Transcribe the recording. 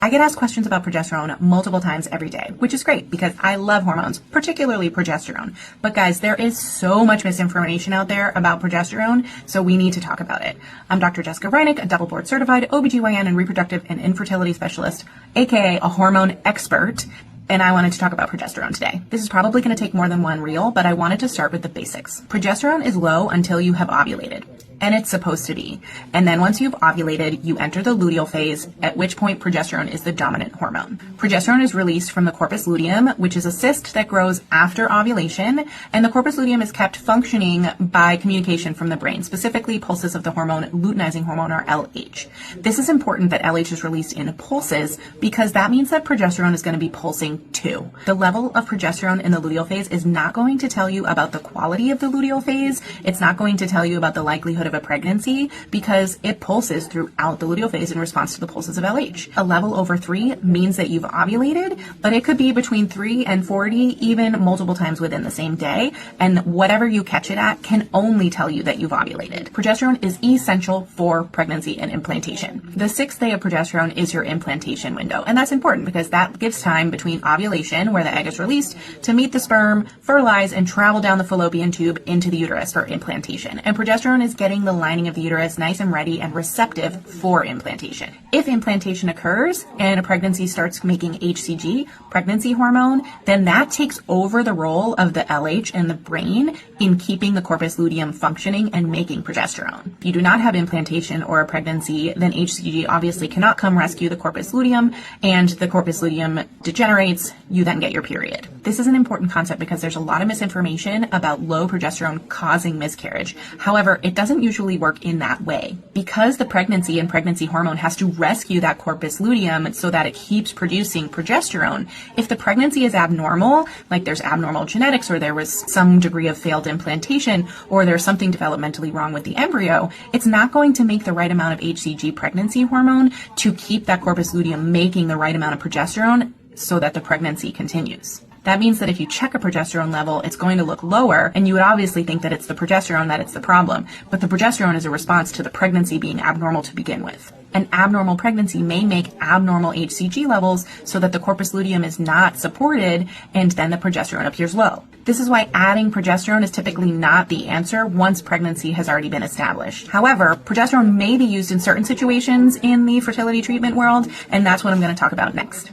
I get asked questions about progesterone multiple times every day, which is great because I love hormones, particularly progesterone. But guys, there is so much misinformation out there about progesterone, so we need to talk about it. I'm Dr. Jessica Reineck, a double board certified OBGYN and reproductive and infertility specialist, aka a hormone expert. And I wanted to talk about progesterone today. This is probably going to take more than one reel, but I wanted to start with the basics. Progesterone is low until you have ovulated. And it's supposed to be. And then once you've ovulated, you enter the luteal phase, at which point progesterone is the dominant hormone. Progesterone is released from the corpus luteum, which is a cyst that grows after ovulation, and the corpus luteum is kept functioning by communication from the brain, specifically pulses of the hormone, luteinizing hormone, or LH. This is important that LH is released in pulses because that means that progesterone is going to be pulsing too. The level of progesterone in the luteal phase is not going to tell you about the quality of the luteal phase. It's not going to tell you about the likelihood of a pregnancy because it pulses throughout the luteal phase in response to the pulses of LH. A level over 3 means that you've ovulated, but it could be between 3 and 40, even multiple times within the same day. And whatever you catch it at can only tell you that you've ovulated. Progesterone is essential for pregnancy and implantation. The 6th day of progesterone is your implantation window. And that's important because that gives time between ovulation, where the egg is released, to meet the sperm, fertilize, and travel down the fallopian tube into the uterus for implantation. And progesterone is getting the lining of the uterus nice and ready and receptive for implantation. If implantation occurs and a pregnancy starts making HCG, pregnancy hormone, then that takes over the role of the LH in the brain in keeping the corpus luteum functioning and making progesterone. If you do not have implantation or a pregnancy, then HCG obviously cannot come rescue the corpus luteum, and the corpus luteum degenerates. You then get your period. This is an important concept because there's a lot of misinformation about low progesterone causing miscarriage. However, it doesn't usually work in that way. Because the pregnancy and pregnancy hormone has to rescue that corpus luteum so that it keeps producing progesterone, if the pregnancy is abnormal, like there's abnormal genetics or there was some degree of failed implantation or there's something developmentally wrong with the embryo, it's not going to make the right amount of HCG pregnancy hormone to keep that corpus luteum making the right amount of progesterone so that the pregnancy continues. That means that if you check a progesterone level, it's going to look lower, and you would obviously think that it's the progesterone that it's the problem. But the progesterone is a response to the pregnancy being abnormal to begin with. An abnormal pregnancy may make abnormal HCG levels so that the corpus luteum is not supported, and then the progesterone appears low. This is why adding progesterone is typically not the answer once pregnancy has already been established. However, progesterone may be used in certain situations in the fertility treatment world, and that's what I'm going to talk about next.